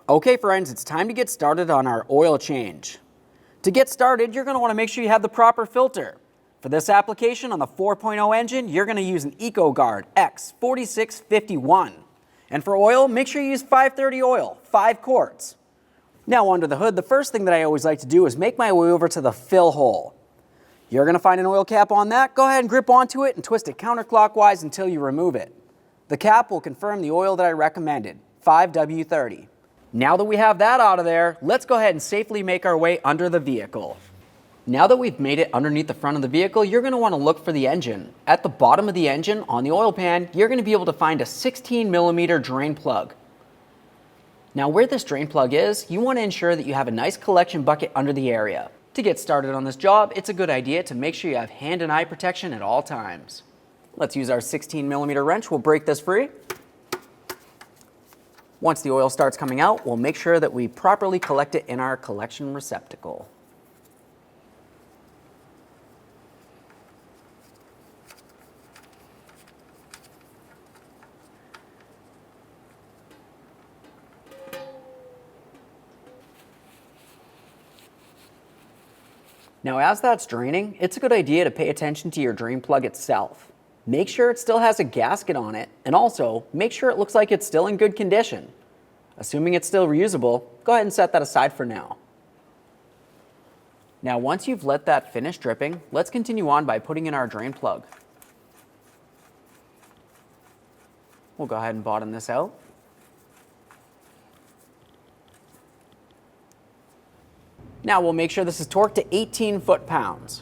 Okay friends, it's time to get started on our oil change. To get started, you're going to want to make sure you have the proper filter. For this application on the 4.0 engine, you're going to use an EcoGuard X4651. And for oil, make sure you use 530 oil, 5 quarts. Now under the hood, the first thing that I always like to do is make my way over to the fill hole. You're going to find an oil cap on that. Go ahead and grip onto it and twist it counterclockwise until you remove it. The cap will confirm the oil that I recommended, 5W30. Now that we have that out of there, let's go ahead and safely make our way under the vehicle. Now that we've made it underneath the front of the vehicle, you're going to want to look for the engine. At the bottom of the engine, on the oil pan, you're going to be able to find a 16mm drain plug. Now where this drain plug is, you want to ensure that you have a nice collection bucket under the area. To get started on this job, it's a good idea to make sure you have hand and eye protection at all times. Let's use our 16mm wrench. We'll break this free. Once the oil starts coming out, we'll make sure that we properly collect it in our collection receptacle. Now as that's draining, it's a good idea to pay attention to your drain plug itself. Make sure it still has a gasket on it, and also make sure it looks like it's still in good condition. Assuming it's still reusable, go ahead and set that aside for now. Now once you've let that finish dripping, let's continue on by putting in our drain plug. We'll go ahead and bottom this out. Now we'll make sure this is torqued to 18 foot-pounds.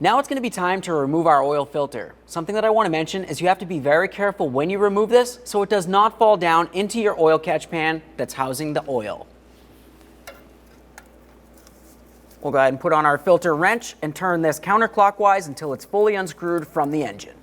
Now it's going to be time to remove our oil filter. Something that I want to mention is you have to be very careful when you remove this so it does not fall down into your oil catch pan that's housing the oil. We'll go ahead and put on our filter wrench and turn this counterclockwise until it's fully unscrewed from the engine.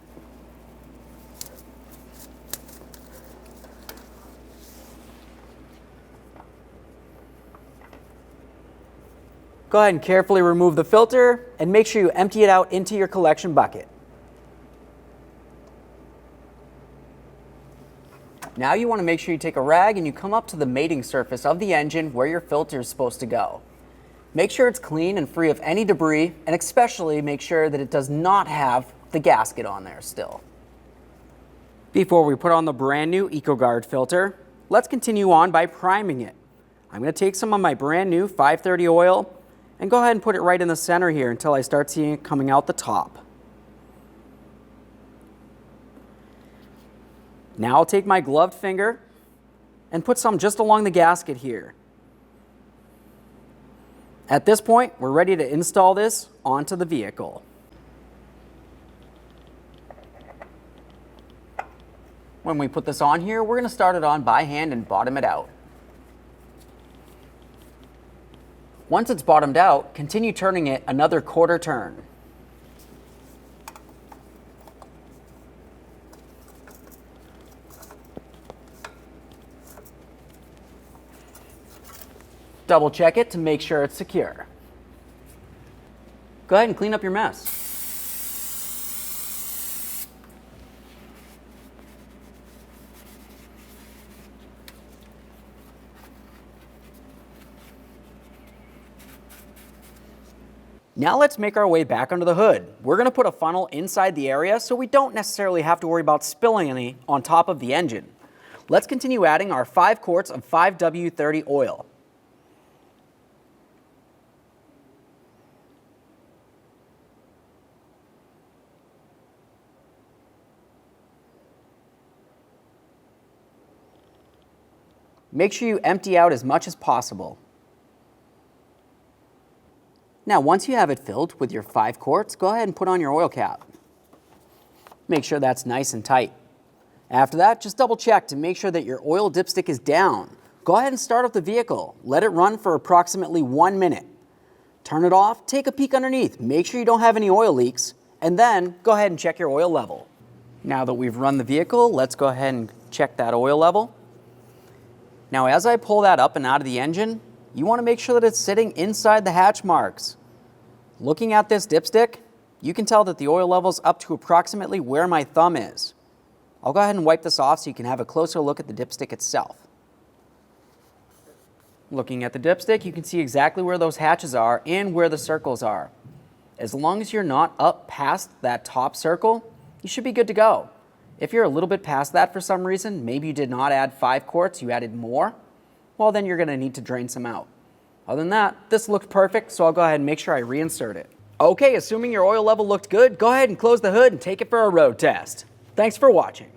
Go ahead and carefully remove the filter and make sure you empty it out into your collection bucket. Now you want to make sure you take a rag and you come up to the mating surface of the engine where your filter is supposed to go. Make sure it's clean and free of any debris, and especially make sure that it does not have the gasket on there still. Before we put on the brand new EcoGuard filter, let's continue on by priming it. I'm going to take some of my brand new 530 oil and go ahead and put it right in the center here until I start seeing it coming out the top. Now I'll take my gloved finger and put some just along the gasket here. At this point, we're ready to install this onto the vehicle. When we put this on here, we're going to start it on by hand and bottom it out. Once it's bottomed out, continue turning it another quarter turn. Double check it to make sure it's secure. Go ahead and clean up your mess. Now let's make our way back under the hood. We're going to put a funnel inside the area so we don't necessarily have to worry about spilling any on top of the engine. Let's continue adding our 5 quarts of 5W30 oil. Make sure you empty out as much as possible. Now, once you have it filled with your 5 quarts, go ahead and put on your oil cap. Make sure that's nice and tight. After that, just double check to make sure that your oil dipstick is down. Go ahead and start up the vehicle. Let it run for approximately 1 minute. Turn it off, take a peek underneath, make sure you don't have any oil leaks, and then go ahead and check your oil level. Now that we've run the vehicle, let's go ahead and check that oil level. Now, as I pull that up and out of the engine, you want to make sure that it's sitting inside the hatch marks. Looking at this dipstick, you can tell that the oil level's up to approximately where my thumb is. I'll go ahead and wipe this off so you can have a closer look at the dipstick itself. Looking at the dipstick, you can see exactly where those hatches are and where the circles are. As long as you're not up past that top circle, you should be good to go. If you're a little bit past that for some reason, maybe you did not add 5 quarts, you added more, well then you're going to need to drain some out. Other than that, this looked perfect, so I'll go ahead and make sure I reinsert it. Okay, assuming your oil level looked good, go ahead and close the hood and take it for a road test. Thanks for watching.